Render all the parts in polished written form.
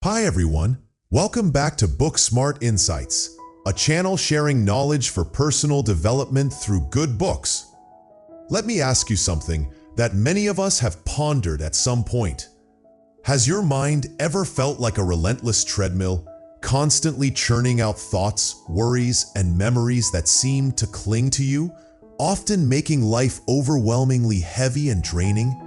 Hi everyone, welcome back to Book Smart Insights, a channel sharing knowledge for personal development through good books. Let me ask you something that many of us have pondered at some point. Has your mind ever felt like a relentless treadmill, constantly churning out thoughts, worries, and memories that seem to cling to you, often making life overwhelmingly heavy and draining?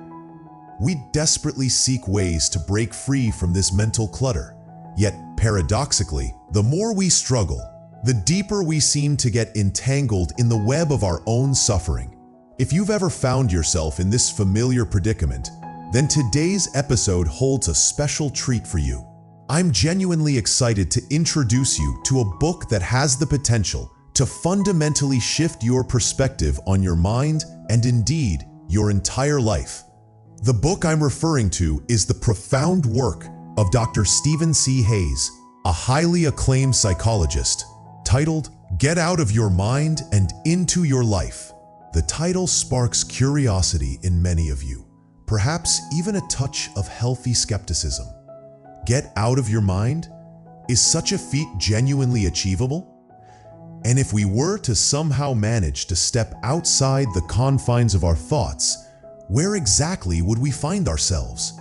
We desperately seek ways to break free from this mental clutter. Yet, paradoxically, the more we struggle, the deeper we seem to get entangled in the web of our own suffering. If you've ever found yourself in this familiar predicament, then today's episode holds a special treat for you. I'm genuinely excited to introduce you to a book that has the potential to fundamentally shift your perspective on your mind and indeed your entire life. The book I'm referring to is the profound work of Dr. Stephen C. Hayes, a highly acclaimed psychologist, titled Get Out of Your Mind and Into Your Life. The title sparks curiosity in many of you, perhaps even a touch of healthy skepticism. Get out of your mind? Is such a feat genuinely achievable? And if we were to somehow manage to step outside the confines of our thoughts, where exactly would we find ourselves?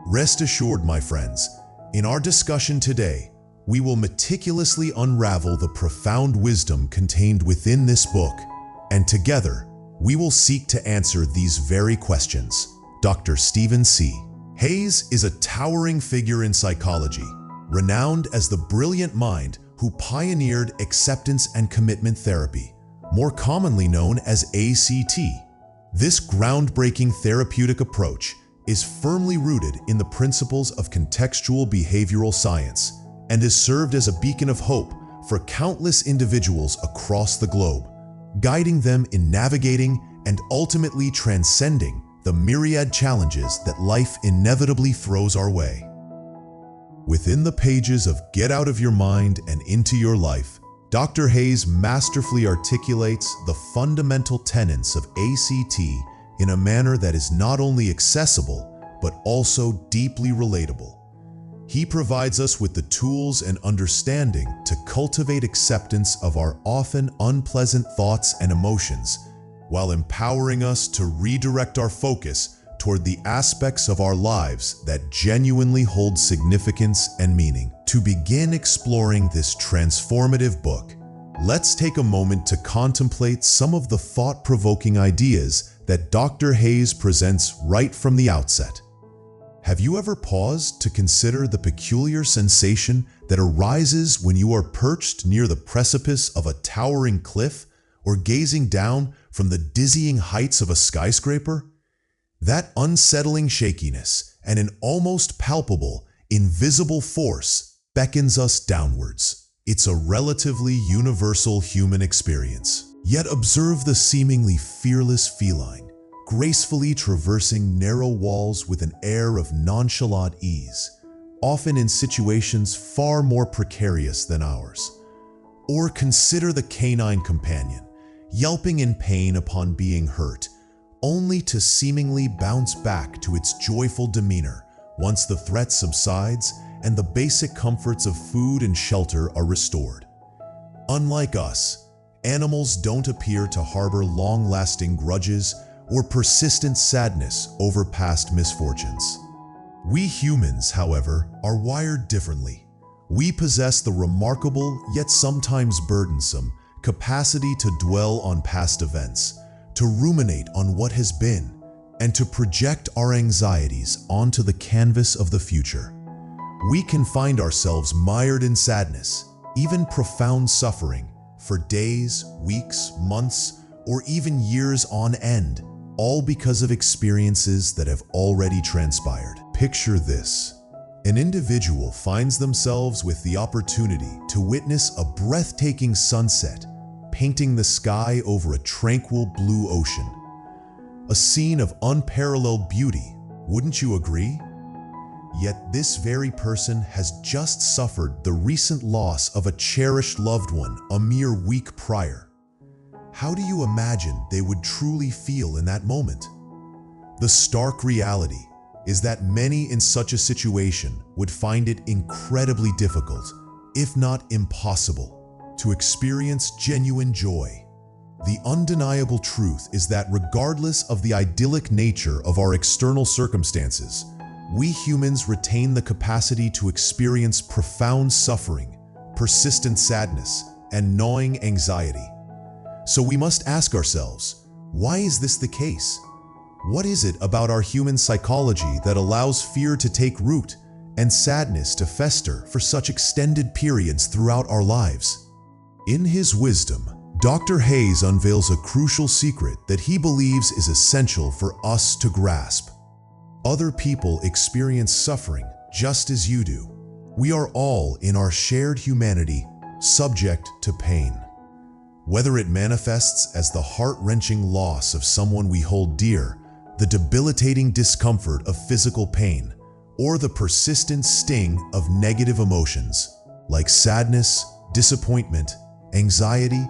Rest assured, my friends, in our discussion today, we will meticulously unravel the profound wisdom contained within this book, and together, we will seek to answer these very questions. Dr. Stephen C. Hayes is a towering figure in psychology, renowned as the brilliant mind who pioneered acceptance and commitment therapy, more commonly known as ACT. This groundbreaking therapeutic approach is firmly rooted in the principles of contextual behavioral science and has served as a beacon of hope for countless individuals across the globe, guiding them in navigating and ultimately transcending the myriad challenges that life inevitably throws our way. Within the pages of Get Out of Your Mind and Into Your Life, Dr. Hayes masterfully articulates the fundamental tenets of ACT in a manner that is not only accessible, but also deeply relatable. He provides us with the tools and understanding to cultivate acceptance of our often unpleasant thoughts and emotions, while empowering us to redirect our focus toward the aspects of our lives that genuinely hold significance and meaning. To begin exploring this transformative book, let's take a moment to contemplate some of the thought-provoking ideas that Dr. Hayes presents right from the outset. Have you ever paused to consider the peculiar sensation that arises when you are perched near the precipice of a towering cliff or gazing down from the dizzying heights of a skyscraper? That unsettling shakiness and an almost palpable, invisible force beckons us downwards. It's a relatively universal human experience. Yet observe the seemingly fearless feline, gracefully traversing narrow walls with an air of nonchalant ease, often in situations far more precarious than ours. Or consider the canine companion, yelping in pain upon being hurt, only to seemingly bounce back to its joyful demeanor once the threat subsides and the basic comforts of food and shelter are restored. Unlike us, animals don't appear to harbor long-lasting grudges or persistent sadness over past misfortunes. We humans, however, are wired differently. We possess the remarkable, yet sometimes burdensome, capacity to dwell on past events, to ruminate on what has been, and to project our anxieties onto the canvas of the future. We can find ourselves mired in sadness, even profound suffering, for days, weeks, months, or even years on end, all because of experiences that have already transpired. Picture this. An individual finds themselves with the opportunity to witness a breathtaking sunset, painting the sky over a tranquil blue ocean. A scene of unparalleled beauty, wouldn't you agree? Yet this very person has just suffered the recent loss of a cherished loved one a mere week prior. How do you imagine they would truly feel in that moment? The stark reality, is that many in such a situation would find it incredibly difficult, if not impossible, to experience genuine joy. The undeniable truth is that regardless of the idyllic nature of our external circumstances, we humans retain the capacity to experience profound suffering, persistent sadness, and gnawing anxiety. So we must ask ourselves, why is this the case? What is it about our human psychology that allows fear to take root and sadness to fester for such extended periods throughout our lives? In his wisdom, Dr. Hayes unveils a crucial secret that he believes is essential for us to grasp. Other people experience suffering just as you do. We are all, in our shared humanity, subject to pain. Whether it manifests as the heart-wrenching loss of someone we hold dear, the debilitating discomfort of physical pain, or the persistent sting of negative emotions like sadness, disappointment, anxiety,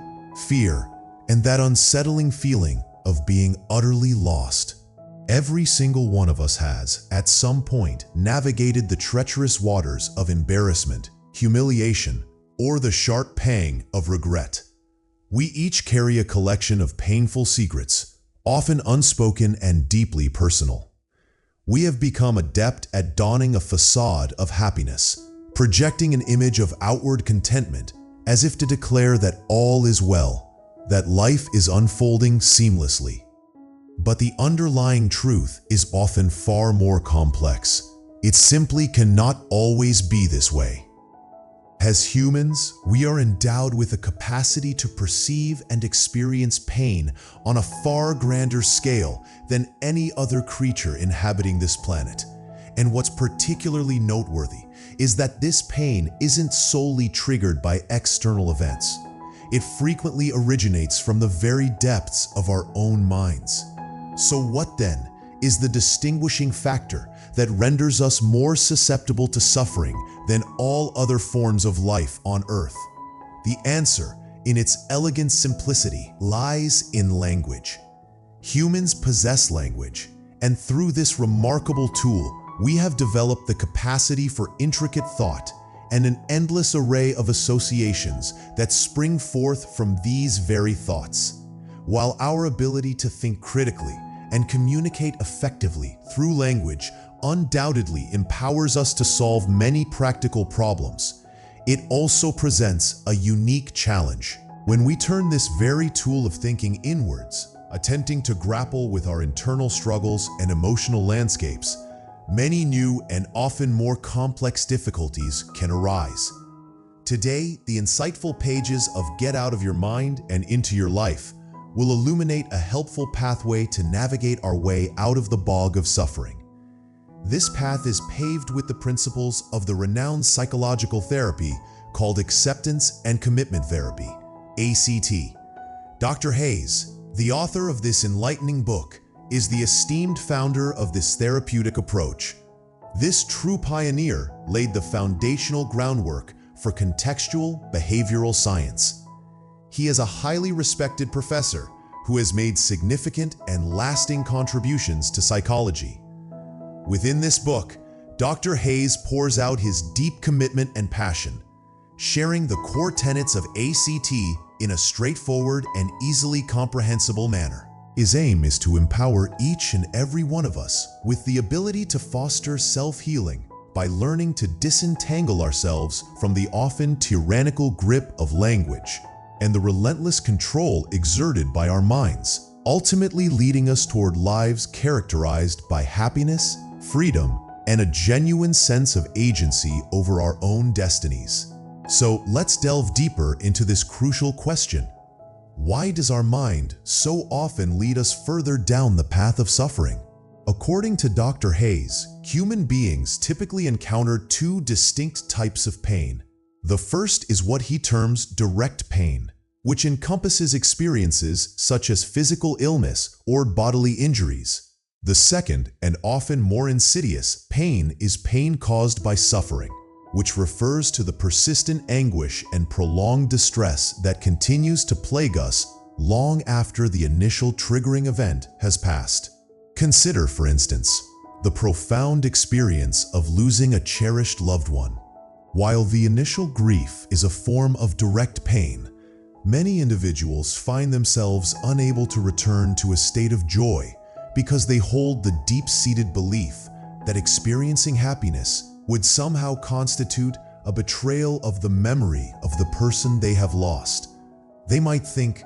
fear, and that unsettling feeling of being utterly lost. Every single one of us has, at some point, navigated the treacherous waters of embarrassment, humiliation, or the sharp pang of regret. We each carry a collection of painful secrets, often unspoken and deeply personal. We have become adept at donning a facade of happiness, projecting an image of outward contentment as if to declare that all is well, that life is unfolding seamlessly. But the underlying truth is often far more complex. It simply cannot always be this way. As humans, we are endowed with a capacity to perceive and experience pain on a far grander scale than any other creature inhabiting this planet. And what's particularly noteworthy is that this pain isn't solely triggered by external events. It frequently originates from the very depths of our own minds. So what then is the distinguishing factor that renders us more susceptible to suffering than all other forms of life on Earth? The answer, in its elegant simplicity, lies in language. Humans possess language, and through this remarkable tool, we have developed the capacity for intricate thought and an endless array of associations that spring forth from these very thoughts. While our ability to think critically and communicate effectively through language undoubtedly empowers us to solve many practical problems, it also presents a unique challenge. When we turn this very tool of thinking inwards, attempting to grapple with our internal struggles and emotional landscapes, many new and often more complex difficulties can arise. Today, the insightful pages of Get Out of Your Mind and Into Your Life will illuminate a helpful pathway to navigate our way out of the bog of suffering. This path is paved with the principles of the renowned psychological therapy called acceptance and commitment therapy, ACT. Dr. Hayes, the author of this enlightening book, is the esteemed founder of this therapeutic approach. This true pioneer laid the foundational groundwork for contextual behavioral science. He is a highly respected professor who has made significant and lasting contributions to psychology. Within this book, Dr. Hayes pours out his deep commitment and passion, sharing the core tenets of ACT in a straightforward and easily comprehensible manner. His aim is to empower each and every one of us with the ability to foster self-healing by learning to disentangle ourselves from the often tyrannical grip of language and the relentless control exerted by our minds, ultimately leading us toward lives characterized by happiness, freedom, and a genuine sense of agency over our own destinies. So let's delve deeper into this crucial question. Why does our mind so often lead us further down the path of suffering? According to Dr. Hayes, human beings typically encounter two distinct types of pain. The first is what he terms direct pain, which encompasses experiences such as physical illness or bodily injuries. The second, and often more insidious, pain is pain caused by suffering, which refers to the persistent anguish and prolonged distress that continues to plague us long after the initial triggering event has passed. Consider, for instance, the profound experience of losing a cherished loved one. While the initial grief is a form of direct pain, many individuals find themselves unable to return to a state of joy because they hold the deep-seated belief that experiencing happiness would somehow constitute a betrayal of the memory of the person they have lost. They might think,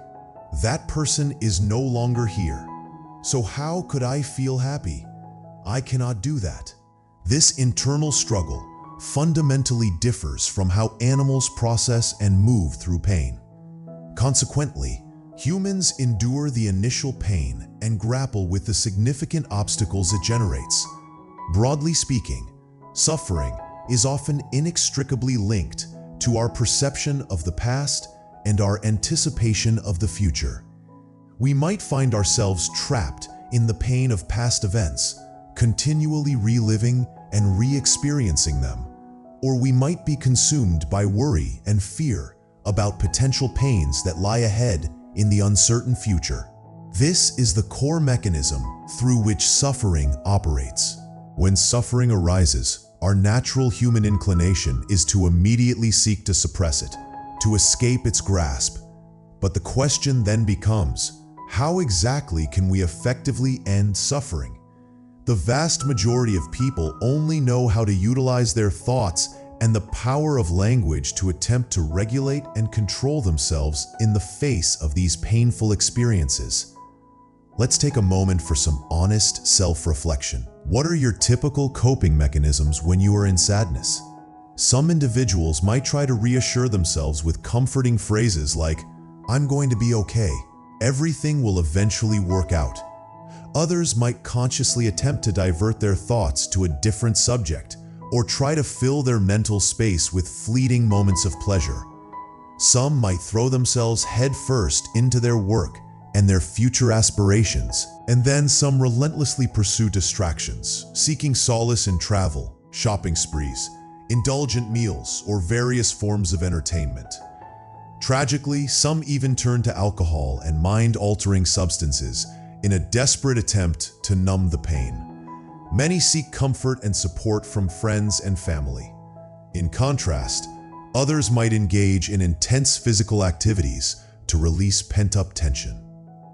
"That person is no longer here, so how could I feel happy? I cannot do that." This internal struggle fundamentally differs from how animals process and move through pain. Consequently, humans endure the initial pain and grapple with the significant obstacles it generates. Broadly speaking, suffering is often inextricably linked to our perception of the past and our anticipation of the future. We might find ourselves trapped in the pain of past events, continually reliving and re-experiencing them, or we might be consumed by worry and fear about potential pains that lie ahead in the uncertain future. This is the core mechanism through which suffering operates. When suffering arises, our natural human inclination is to immediately seek to suppress it, to escape its grasp. But the question then becomes, how exactly can we effectively end suffering? The vast majority of people only know how to utilize their thoughts and the power of language to attempt to regulate and control themselves in the face of these painful experiences. Let's take a moment for some honest self-reflection. What are your typical coping mechanisms when you are in sadness? Some individuals might try to reassure themselves with comforting phrases like, "I'm going to be okay. Everything will eventually work out." Others might consciously attempt to divert their thoughts to a different subject or try to fill their mental space with fleeting moments of pleasure. Some might throw themselves headfirst into their work and their future aspirations, and then some relentlessly pursue distractions, seeking solace in travel, shopping sprees, indulgent meals, or various forms of entertainment. Tragically, some even turn to alcohol and mind-altering substances in a desperate attempt to numb the pain. Many seek comfort and support from friends and family. In contrast, others might engage in intense physical activities to release pent-up tension.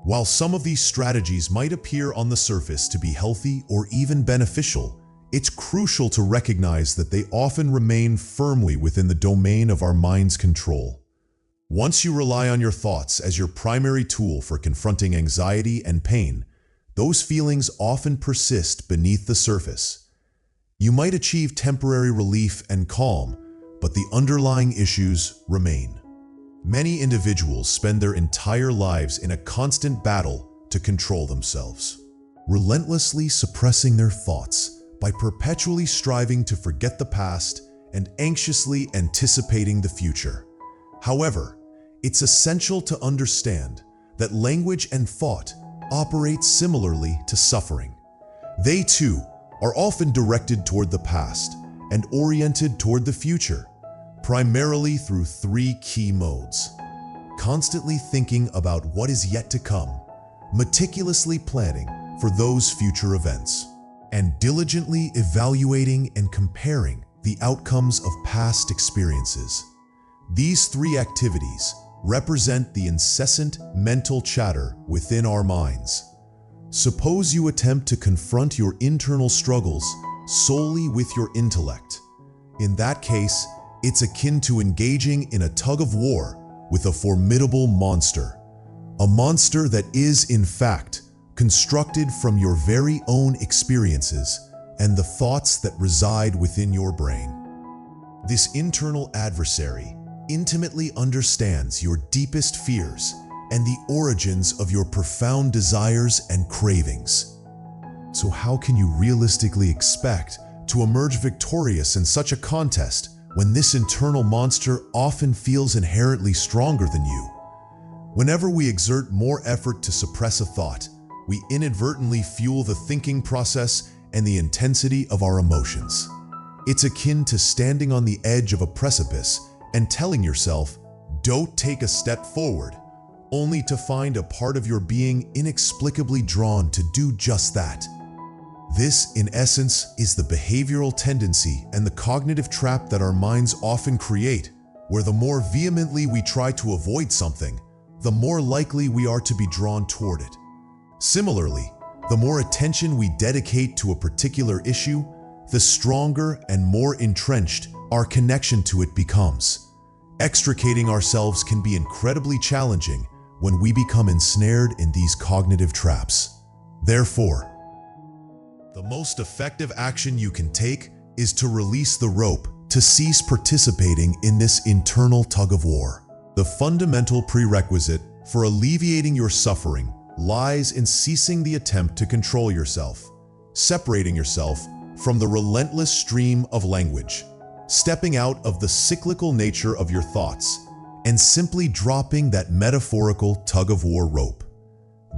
While some of these strategies might appear on the surface to be healthy or even beneficial, it's crucial to recognize that they often remain firmly within the domain of our mind's control. Once you rely on your thoughts as your primary tool for confronting anxiety and pain, those feelings often persist beneath the surface. You might achieve temporary relief and calm, but the underlying issues remain. Many individuals spend their entire lives in a constant battle to control themselves, relentlessly suppressing their thoughts by perpetually striving to forget the past and anxiously anticipating the future. However, it's essential to understand that language and thought operate similarly to suffering. They too are often directed toward the past and oriented toward the future, primarily through three key modes: constantly thinking about what is yet to come, meticulously planning for those future events, and diligently evaluating and comparing the outcomes of past experiences. These three activities represent the incessant mental chatter within our minds. Suppose you attempt to confront your internal struggles solely with your intellect. In that case, it's akin to engaging in a tug-of-war with a formidable monster. A monster that is, in fact, constructed from your very own experiences and the thoughts that reside within your brain. This internal adversary intimately understands your deepest fears and the origins of your profound desires and cravings. So how can you realistically expect to emerge victorious in such a contest when this internal monster often feels inherently stronger than you? Whenever we exert more effort to suppress a thought, we inadvertently fuel the thinking process and the intensity of our emotions. It's akin to standing on the edge of a precipice and telling yourself, "Don't take a step forward," only to find a part of your being inexplicably drawn to do just that. This, in essence, is the behavioral tendency and the cognitive trap that our minds often create, where the more vehemently we try to avoid something, the more likely we are to be drawn toward it. Similarly, the more attention we dedicate to a particular issue, the stronger and more entrenched our connection to it becomes. Extricating ourselves can be incredibly challenging when we become ensnared in these cognitive traps. Therefore, the most effective action you can take is to release the rope, to cease participating in this internal tug-of-war. The fundamental prerequisite for alleviating your suffering lies in ceasing the attempt to control yourself, separating yourself from the relentless stream of language, stepping out of the cyclical nature of your thoughts, and simply dropping that metaphorical tug-of-war rope.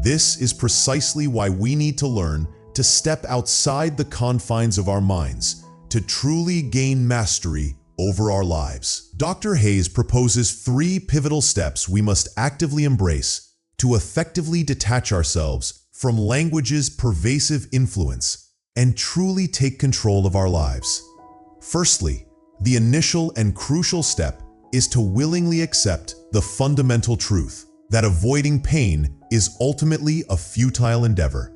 This is precisely why we need to learn to step outside the confines of our minds to truly gain mastery over our lives. Dr. Hayes proposes 3 pivotal steps we must actively embrace to effectively detach ourselves from language's pervasive influence and truly take control of our lives. Firstly, the initial and crucial step is to willingly accept the fundamental truth that avoiding pain is ultimately a futile endeavor.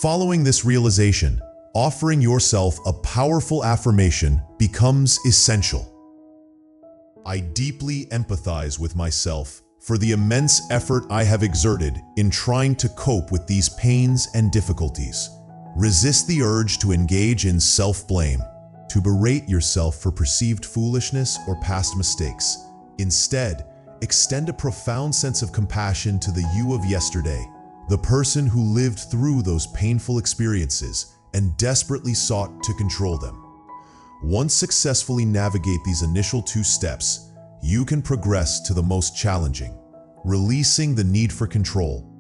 Following this realization, offering yourself a powerful affirmation becomes essential. I deeply empathize with myself for the immense effort I have exerted in trying to cope with these pains and difficulties. Resist the urge to engage in self-blame, to berate yourself for perceived foolishness or past mistakes. Instead, extend a profound sense of compassion to the you of yesterday, the person who lived through those painful experiences and desperately sought to control them. Once successfully navigate these initial 2 steps, you can progress to the most challenging, releasing the need for control.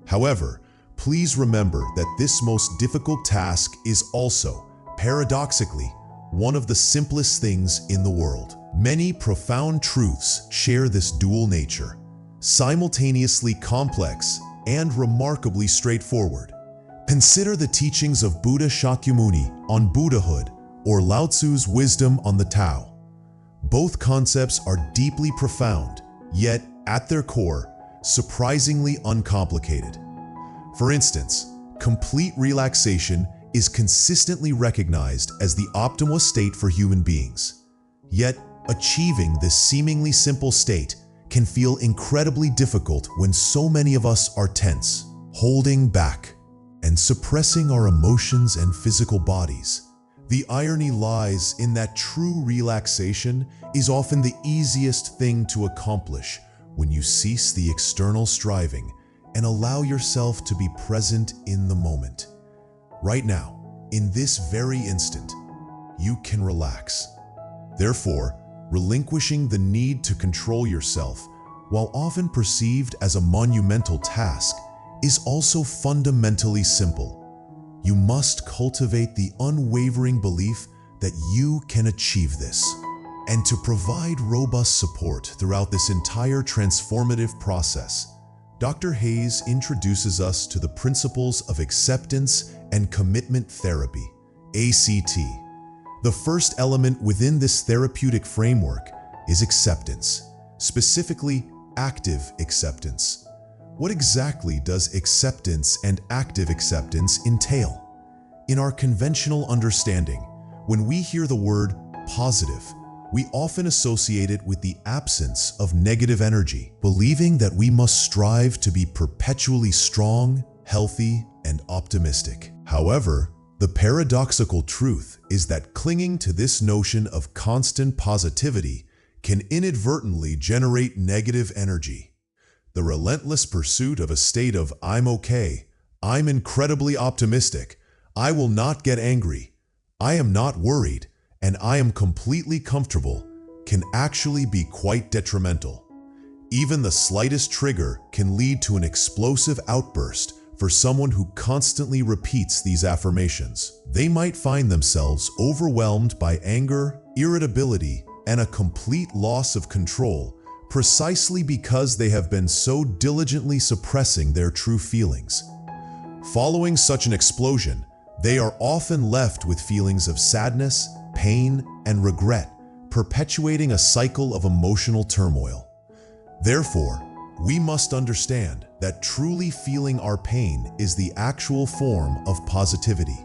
However, please remember that this most difficult task is also, paradoxically, one of the simplest things in the world. Many profound truths share this dual nature, simultaneously complex and remarkably straightforward. Consider the teachings of Buddha Shakyamuni on Buddhahood or Lao Tzu's wisdom on the Tao. Both concepts are deeply profound, yet at their core, surprisingly uncomplicated. For instance, complete relaxation is consistently recognized as the optimal state for human beings. Yet, achieving this seemingly simple state can feel incredibly difficult when so many of us are tense, holding back, and suppressing our emotions and physical bodies. The irony lies in that true relaxation is often the easiest thing to accomplish when you cease the external striving and allow yourself to be present in the moment. Right now, in this very instant, you can relax. Therefore, relinquishing the need to control yourself, while often perceived as a monumental task, is also fundamentally simple. You must cultivate the unwavering belief that you can achieve this. And to provide robust support throughout this entire transformative process, Dr. Hayes introduces us to the principles of acceptance and commitment therapy, ACT. The first element within this therapeutic framework is acceptance, specifically active acceptance. What exactly does acceptance and active acceptance entail? In our conventional understanding, when we hear the word positive, we often associate it with the absence of negative energy, believing that we must strive to be perpetually strong, healthy, and optimistic. However, the paradoxical truth is that clinging to this notion of constant positivity can inadvertently generate negative energy. The relentless pursuit of a state of "I'm okay," "I'm incredibly optimistic," "I will not get angry," "I am not worried," and "I am completely comfortable" can actually be quite detrimental. Even the slightest trigger can lead to an explosive outburst for someone who constantly repeats these affirmations. They might find themselves overwhelmed by anger, irritability, and a complete loss of control precisely because they have been so diligently suppressing their true feelings. Following such an explosion, They are often left with feelings of sadness, pain, and regret, perpetuating a cycle of emotional turmoil. Therefore, we must understand that truly feeling our pain is the actual form of positivity.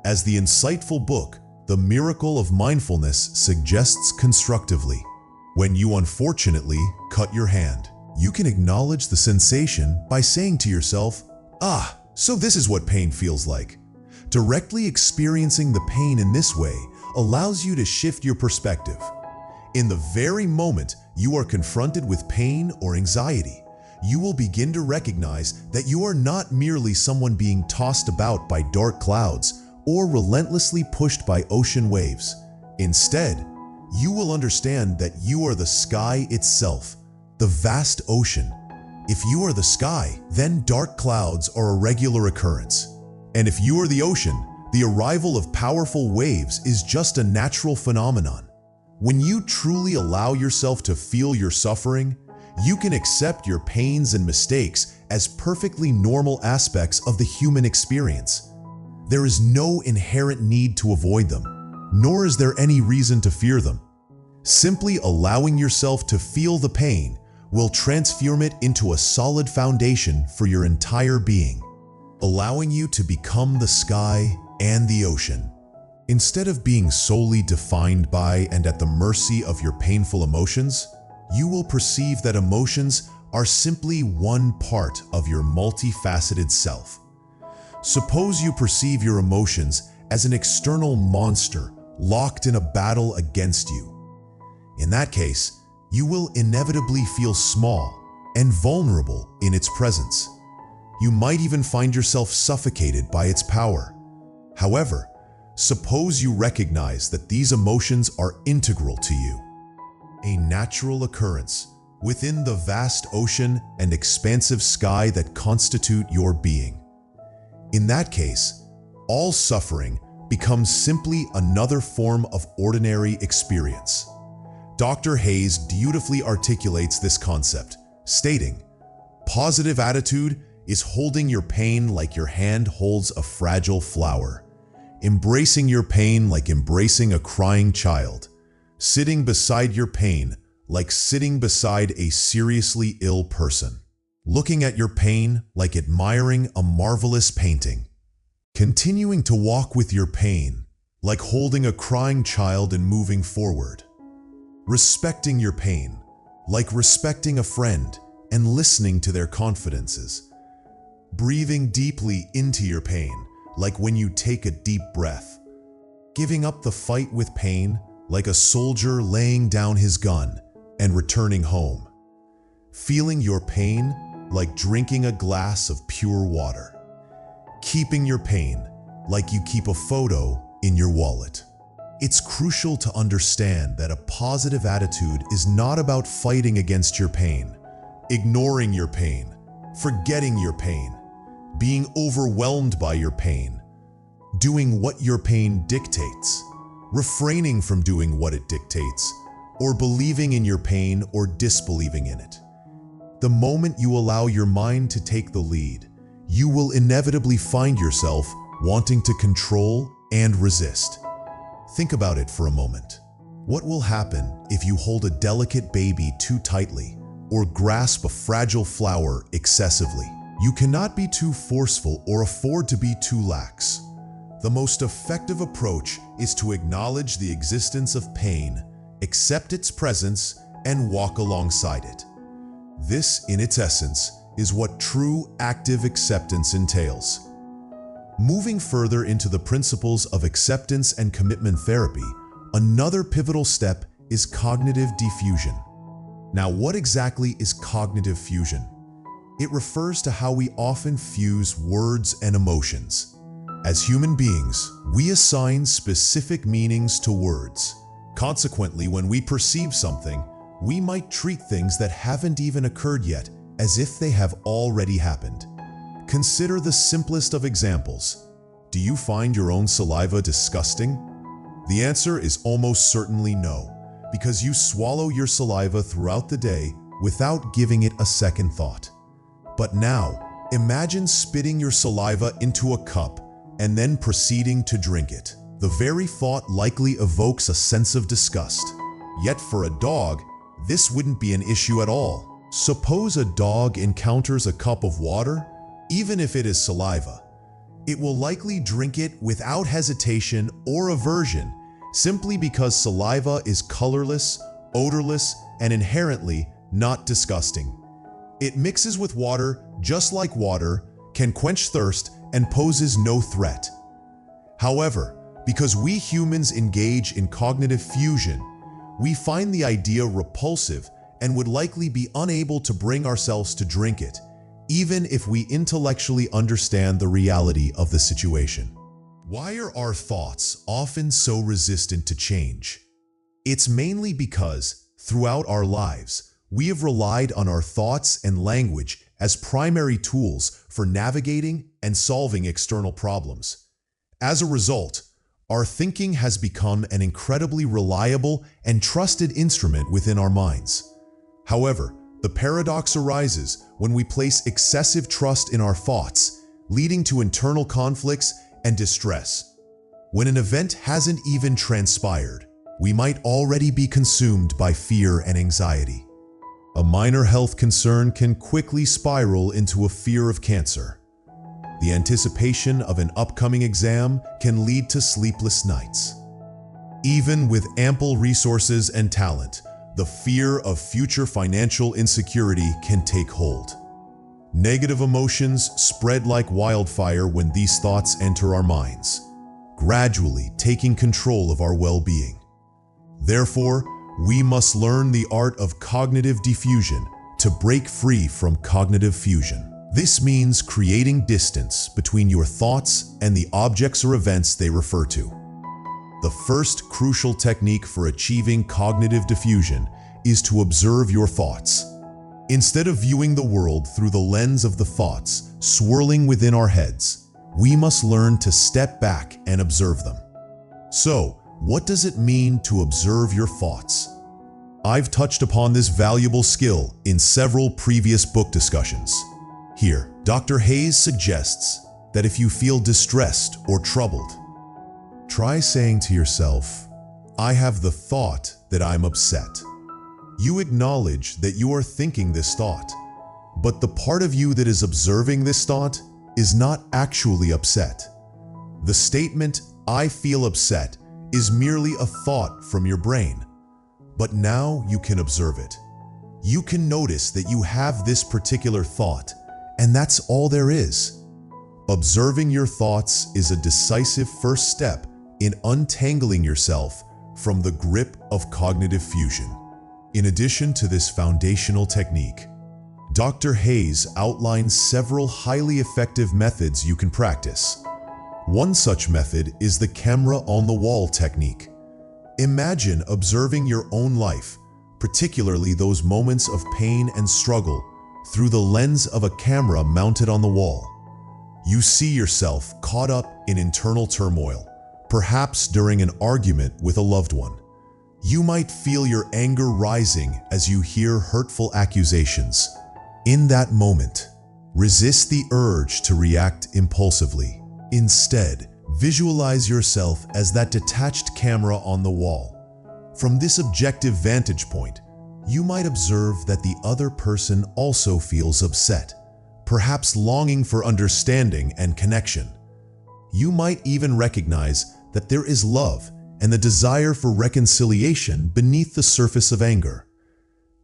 As the insightful book, The Miracle of Mindfulness, suggests constructively, when you unfortunately cut your hand, you can acknowledge the sensation by saying to yourself, "Ah, so this is what pain feels like." Directly experiencing the pain in this way allows you to shift your perspective. In the very moment you are confronted with pain or anxiety, you will begin to recognize that you are not merely someone being tossed about by dark clouds or relentlessly pushed by ocean waves. Instead, you will understand that you are the sky itself, the vast ocean. If you are the sky, then dark clouds are a regular occurrence. And if you are the ocean, the arrival of powerful waves is just a natural phenomenon. When you truly allow yourself to feel your suffering, you can accept your pains and mistakes as perfectly normal aspects of the human experience. There is no inherent need to avoid them, nor is there any reason to fear them. Simply allowing yourself to feel the pain will transform it into a solid foundation for your entire being, allowing you to become the sky and the ocean. Instead of being solely defined by and at the mercy of your painful emotions, you will perceive that emotions are simply one part of your multifaceted self. Suppose you perceive your emotions as an external monster locked in a battle against you. In that case, you will inevitably feel small and vulnerable in its presence. You might even find yourself suffocated by its power. However, suppose you recognize that these emotions are integral to you, a natural occurrence within the vast ocean and expansive sky that constitute your being. In that case, all suffering becomes simply another form of ordinary experience. Dr. Hayes beautifully articulates this concept, stating, "Positive attitude is holding your pain like your hand holds a fragile flower, embracing your pain like embracing a crying child, sitting beside your pain like sitting beside a seriously ill person, looking at your pain like admiring a marvelous painting, continuing to walk with your pain like holding a crying child and moving forward, respecting your pain like respecting a friend and listening to their confidences, breathing deeply into your pain like when you take a deep breath, giving up the fight with pain like a soldier laying down his gun and returning home, feeling your pain like drinking a glass of pure water, keeping your pain like you keep a photo in your wallet." It's crucial to understand that a positive attitude is not about fighting against your pain, ignoring your pain, forgetting your pain, being overwhelmed by your pain, doing what your pain dictates, refraining from doing what it dictates, or believing in your pain or disbelieving in it. The moment you allow your mind to take the lead, you will inevitably find yourself wanting to control and resist. Think about it for a moment. What will happen if you hold a delicate baby too tightly or grasp a fragile flower excessively? You cannot be too forceful or afford to be too lax. The most effective approach is to acknowledge the existence of pain, accept its presence, and walk alongside it. This, in its essence, is what true active acceptance entails. Moving further into the principles of acceptance and commitment therapy, another pivotal step is cognitive defusion. Now, what exactly is cognitive fusion? It refers to how we often fuse words and emotions. As human beings, we assign specific meanings to words. Consequently, when we perceive something, we might treat things that haven't even occurred yet as if they have already happened. Consider the simplest of examples. Do you find your own saliva disgusting? The answer is almost certainly no, because you swallow your saliva throughout the day without giving it a second thought. But now, imagine spitting your saliva into a cup and then proceeding to drink it. The very thought likely evokes a sense of disgust. Yet for a dog, this wouldn't be an issue at all. Suppose a dog encounters a cup of water, even if it is saliva. It will likely drink it without hesitation or aversion, simply because saliva is colorless, odorless, and inherently not disgusting. It mixes with water just like water, can quench thirst, and poses no threat. However, because we humans engage in cognitive fusion, we find the idea repulsive and would likely be unable to bring ourselves to drink it, even if we intellectually understand the reality of the situation. Why are our thoughts often so resistant to change? It's mainly because, throughout our lives, we have relied on our thoughts and language as primary tools for navigating and solving external problems. As a result, our thinking has become an incredibly reliable and trusted instrument within our minds. However, the paradox arises when we place excessive trust in our thoughts, leading to internal conflicts and distress. When an event hasn't even transpired, we might already be consumed by fear and anxiety. A minor health concern can quickly spiral into a fear of cancer. The anticipation of an upcoming exam can lead to sleepless nights. Even with ample resources and talent, the fear of future financial insecurity can take hold. Negative emotions spread like wildfire when these thoughts enter our minds, gradually taking control of our well-being. Therefore, we must learn the art of cognitive diffusion to break free from cognitive fusion. This means creating distance between your thoughts and the objects or events they refer to. The first crucial technique for achieving cognitive diffusion is to observe your thoughts. Instead of viewing the world through the lens of the thoughts swirling within our heads, we must learn to step back and observe them. So, what does it mean to observe your thoughts? I've touched upon this valuable skill in several previous book discussions. Here, Dr. Hayes suggests that if you feel distressed or troubled, try saying to yourself, "I have the thought that I'm upset." You acknowledge that you are thinking this thought, but the part of you that is observing this thought is not actually upset. The statement, "I feel upset," is merely a thought from your brain. But now you can observe it. You can notice that you have this particular thought, and that's all there is. Observing your thoughts is a decisive first step in untangling yourself from the grip of cognitive fusion. In addition to this foundational technique, Dr. Hayes outlines several highly effective methods you can practice. One such method is the camera on the wall technique. Imagine observing your own life, particularly those moments of pain and struggle, through the lens of a camera mounted on the wall. You see yourself caught up in internal turmoil, perhaps during an argument with a loved one. You might feel your anger rising as you hear hurtful accusations. In that moment, resist the urge to react impulsively. Instead, visualize yourself as that detached camera on the wall. From this objective vantage point, you might observe that the other person also feels upset, perhaps longing for understanding and connection. You might even recognize that there is love and the desire for reconciliation beneath the surface of anger.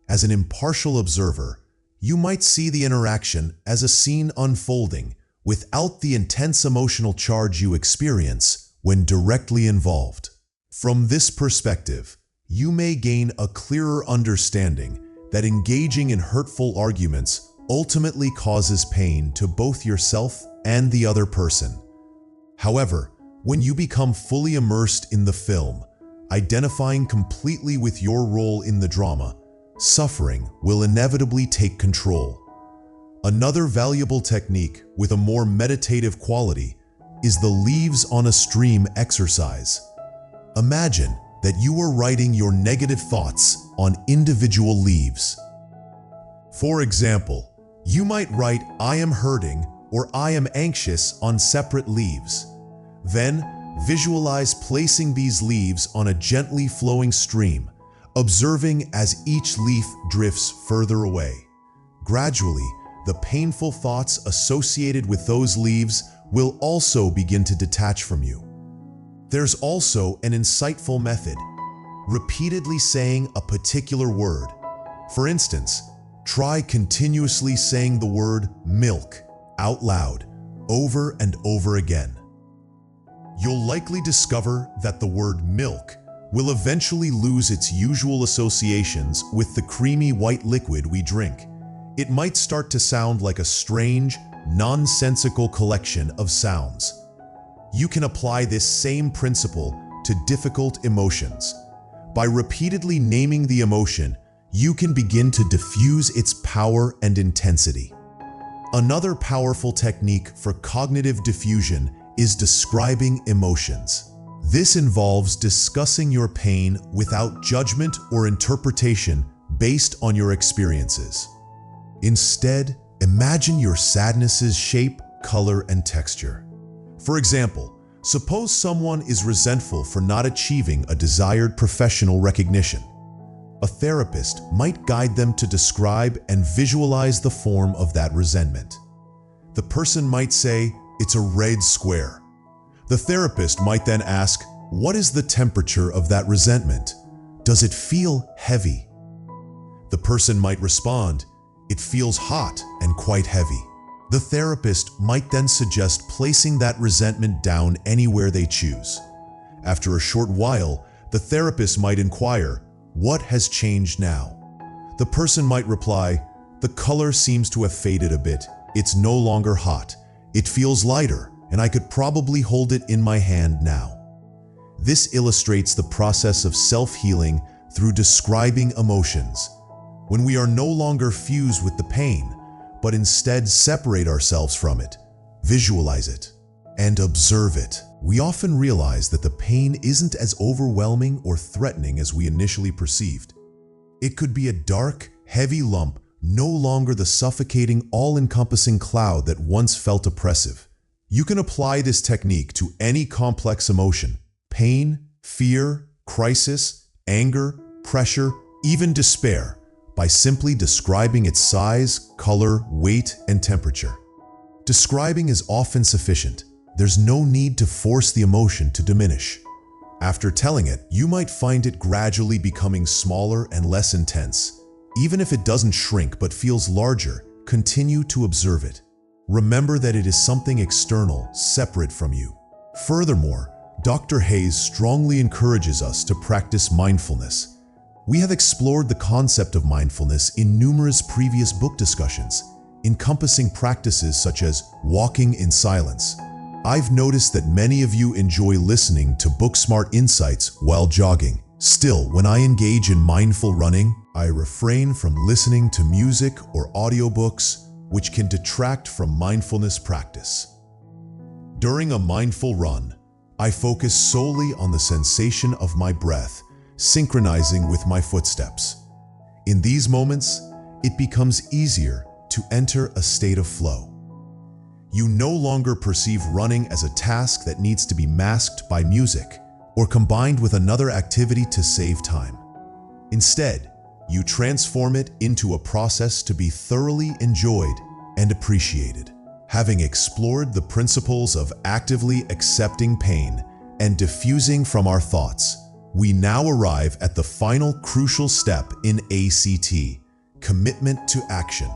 As an impartial observer, you might see the interaction as a scene unfolding without the intense emotional charge you experience when directly involved. From this perspective, you may gain a clearer understanding that engaging in hurtful arguments ultimately causes pain to both yourself and the other person. However, when you become fully immersed in the film, identifying completely with your role in the drama, suffering will inevitably take control. Another valuable technique with a more meditative quality is the leaves on a stream exercise. Imagine that you are writing your negative thoughts on individual leaves. For example, you might write "I am hurting" or "I am anxious" on separate leaves. Then, visualize placing these leaves on a gently flowing stream, observing as each leaf drifts further away. Gradually, the painful thoughts associated with those leaves will also begin to detach from you. There's also an insightful method: repeatedly saying a particular word. For instance, try continuously saying the word milk out loud over and over again. You'll likely discover that the word milk will eventually lose its usual associations with the creamy white liquid we drink. It might start to sound like a strange, nonsensical collection of sounds. You can apply this same principle to difficult emotions. By repeatedly naming the emotion, you can begin to diffuse its power and intensity. Another powerful technique for cognitive diffusion is describing emotions. This involves discussing your pain without judgment or interpretation based on your experiences. Instead, imagine your sadness's shape, color, and texture. For example, suppose someone is resentful for not achieving a desired professional recognition. A therapist might guide them to describe and visualize the form of that resentment. The person might say, "It's a red square." The therapist might then ask, "What is the temperature of that resentment? Does it feel heavy?" The person might respond, "It feels hot and quite heavy." The therapist might then suggest placing that resentment down anywhere they choose. After a short while, the therapist might inquire, "What has changed now?" The person might reply, "The color seems to have faded a bit. It's no longer hot. It feels lighter, and I could probably hold it in my hand now." This illustrates the process of self-healing through describing emotions. When we are no longer fused with the pain, but instead separate ourselves from it, visualize it, and observe it, we often realize that the pain isn't as overwhelming or threatening as we initially perceived. It could be a dark, heavy lump, no longer the suffocating, all-encompassing cloud that once felt oppressive. You can apply this technique to any complex emotion: pain, fear, crisis, anger, pressure, even despair, by simply describing its size, color, weight, and temperature. Describing is often sufficient. There's no need to force the emotion to diminish. After telling it, you might find it gradually becoming smaller and less intense. Even if it doesn't shrink but feels larger, continue to observe it. Remember that it is something external, separate from you. Furthermore, Dr. Hayes strongly encourages us to practice mindfulness. We have explored the concept of mindfulness in numerous previous book discussions, encompassing practices such as walking in silence. I've noticed that many of you enjoy listening to book-smart insights while jogging. Still, when I engage in mindful running, I refrain from listening to music or audiobooks, which can detract from mindfulness practice. During a mindful run, I focus solely on the sensation of my breath, synchronizing with my footsteps. In these moments, it becomes easier to enter a state of flow. You no longer perceive running as a task that needs to be masked by music or combined with another activity to save time. Instead, you transform it into a process to be thoroughly enjoyed and appreciated. Having explored the principles of actively accepting pain and diffusing from our thoughts, we now arrive at the final crucial step in ACT: commitment to action.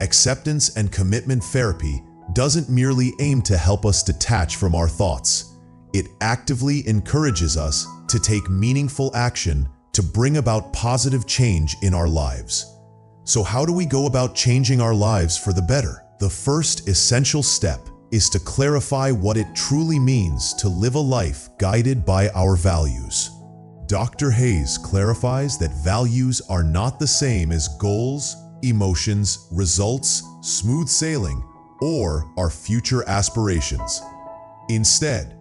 Acceptance and commitment therapy doesn't merely aim to help us detach from our thoughts. It actively encourages us to take meaningful action to bring about positive change in our lives. So how do we go about changing our lives for the better? The first essential step is to clarify what it truly means to live a life guided by our values. Dr. Hayes clarifies that values are not the same as goals, emotions, results, smooth sailing, or our future aspirations. Instead,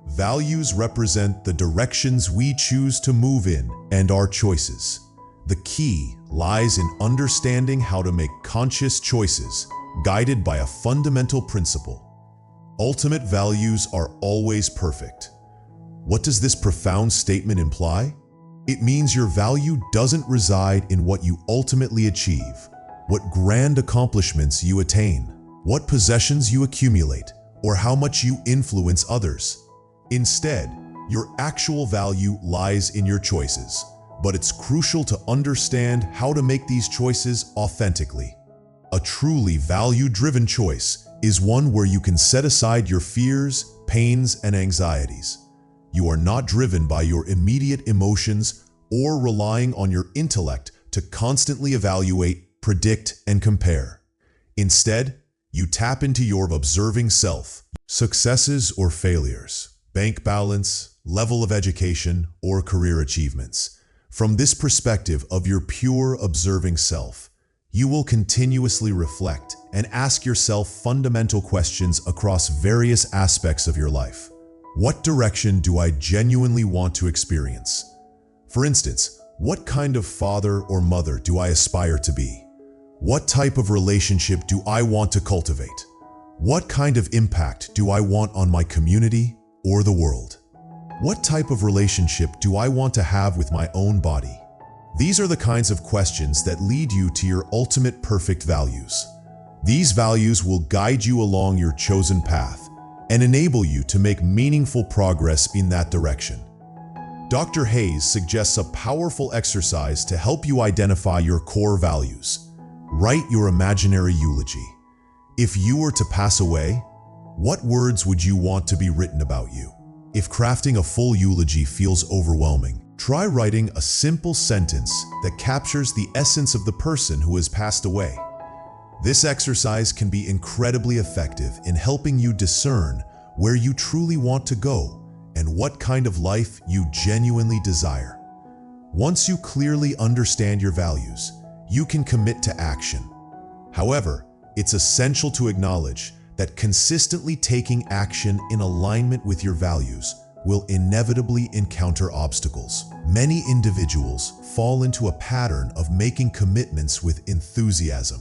values represent the directions we choose to move in and our choices. The key lies in understanding how to make conscious choices guided by a fundamental principle: Ultimate values are always perfect. What does this profound statement imply? It means your value doesn't reside in what you ultimately achieve, what grand accomplishments you attain, what possessions you accumulate, or how much you influence others. Instead, your actual value lies in your choices, but it's crucial to understand how to make these choices authentically. A truly value-driven choice is one where you can set aside your fears, pains, and anxieties. You are not driven by your immediate emotions or relying on your intellect to constantly evaluate, predict, and compare. Instead, you tap into your observing self, successes or failures, bank balance, level of education, or career achievements. From this perspective of your pure observing self, you will continuously reflect and ask yourself fundamental questions across various aspects of your life. What direction do I genuinely want to experience? For instance, what kind of father or mother do I aspire to be? What type of relationship do I want to cultivate? What kind of impact do I want on my community or the world? What type of relationship do I want to have with my own body? These are the kinds of questions that lead you to your ultimate perfect values. These values will guide you along your chosen path and enable you to make meaningful progress in that direction. Dr. Hayes suggests a powerful exercise to help you identify your core values. Write your imaginary eulogy. If you were to pass away, what words would you want to be written about you? If crafting a full eulogy feels overwhelming, try writing a simple sentence that captures the essence of the person who has passed away. This exercise can be incredibly effective in helping you discern where you truly want to go and what kind of life you genuinely desire. Once you clearly understand your values, you can commit to action. However, it's essential to acknowledge that consistently taking action in alignment with your values will inevitably encounter obstacles. Many individuals fall into a pattern of making commitments with enthusiasm,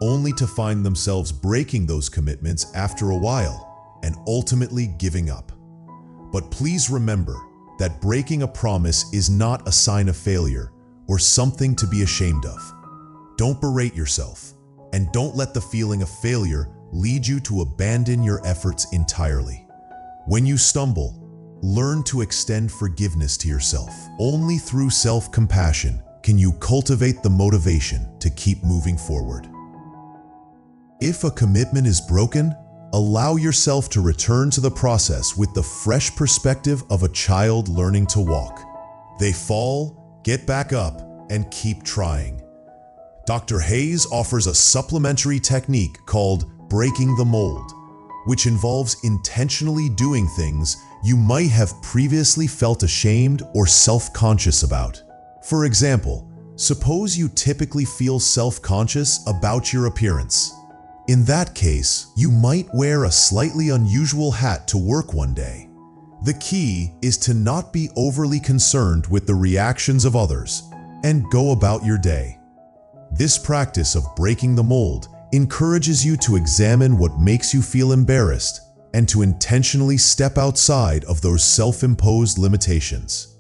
only to find themselves breaking those commitments after a while and ultimately giving up. But please remember that breaking a promise is not a sign of failure or something to be ashamed of. Don't berate yourself, and don't let the feeling of failure lead you to abandon your efforts entirely. When you stumble, learn to extend forgiveness to yourself. Only through self-compassion can you cultivate the motivation to keep moving forward. If a commitment is broken, allow yourself to return to the process with the fresh perspective of a child learning to walk. They fall, get back up, and keep trying. Dr. Hayes offers a supplementary technique called breaking the mold, which involves intentionally doing things you might have previously felt ashamed or self-conscious about. For example, suppose you typically feel self-conscious about your appearance. In that case, you might wear a slightly unusual hat to work one day. The key is to not be overly concerned with the reactions of others and go about your day. This practice of breaking the mold encourages you to examine what makes you feel embarrassed and to intentionally step outside of those self-imposed limitations.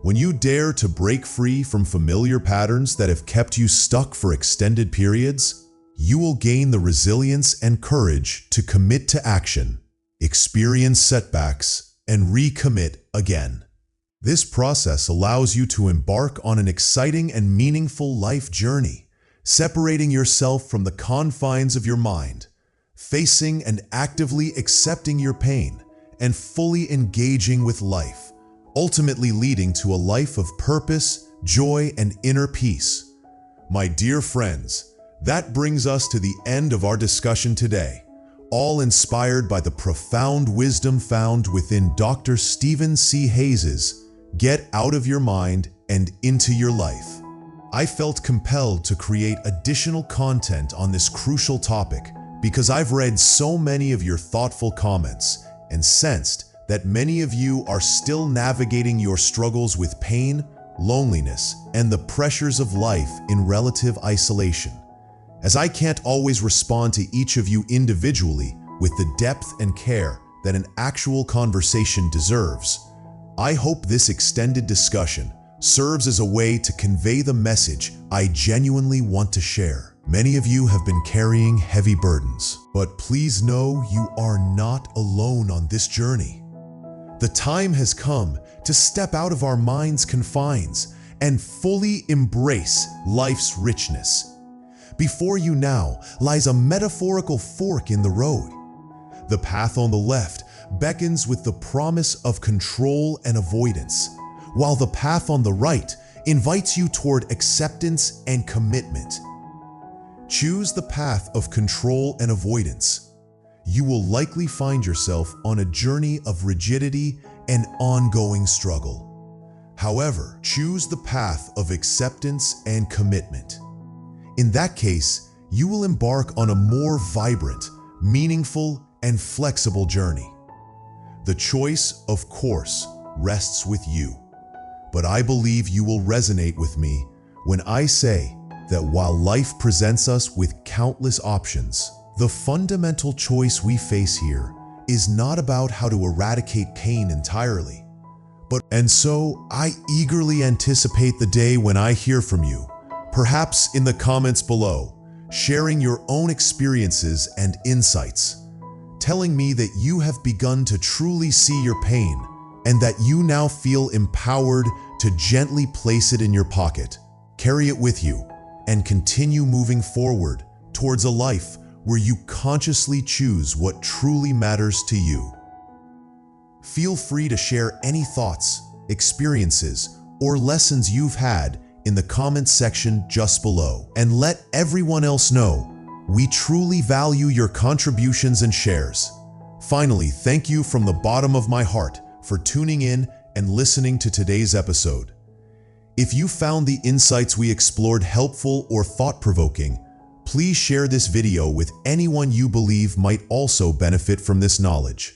When you dare to break free from familiar patterns that have kept you stuck for extended periods, you will gain the resilience and courage to commit to action, experience setbacks, and recommit again. This process allows you to embark on an exciting and meaningful life journey, separating yourself from the confines of your mind, facing and actively accepting your pain, and fully engaging with life, ultimately leading to a life of purpose, joy, and inner peace. My dear friends, that brings us to the end of our discussion today, all inspired by the profound wisdom found within Dr. Stephen C. Hayes's Get Out of Your Mind and Into Your Life. I felt compelled to create additional content on this crucial topic because I've read so many of your thoughtful comments and sensed that many of you are still navigating your struggles with pain, loneliness, and the pressures of life in relative isolation. As I can't always respond to each of you individually with the depth and care that an actual conversation deserves. I hope this extended discussion serves as a way to convey the message I genuinely want to share. Many of you have been carrying heavy burdens, but please know you are not alone on this journey. The time has come to step out of our mind's confines and fully embrace life's richness. Before you now lies a metaphorical fork in the road. The path on the left beckons with the promise of control and avoidance, while the path on the right invites you toward acceptance and commitment. Choose the path of control and avoidance. You will likely find yourself on a journey of rigidity and ongoing struggle. However, choose the path of acceptance and commitment. In that case, you will embark on a more vibrant, meaningful, and flexible journey. The choice, of course, rests with you. But I believe you will resonate with me when I say that while life presents us with countless options, the fundamental choice we face here is not about how to eradicate pain entirely. And so I eagerly anticipate the day when I hear from you, perhaps in the comments below, sharing your own experiences and insights, telling me that you have begun to truly see your pain and that you now feel empowered to gently place it in your pocket, carry it with you, and continue moving forward towards a life where you consciously choose what truly matters to you. Feel free to share any thoughts, experiences, or lessons you've had in the comments section just below, and let everyone else know we truly value your contributions and shares. Finally, thank you from the bottom of my heart for tuning in and listening to today's episode. If you found the insights we explored helpful or thought-provoking, please share this video with anyone you believe might also benefit from this knowledge.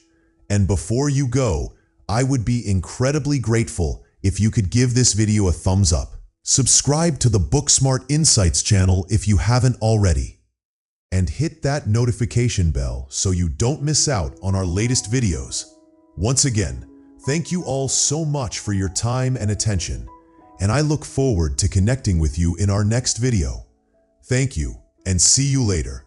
And before you go, I would be incredibly grateful if you could give this video a thumbs up. Subscribe to the Booksmart Insights channel if you haven't already. And hit that notification bell so you don't miss out on our latest videos. Once again, thank you all so much for your time and attention, and I look forward to connecting with you in our next video. Thank you, and see you later.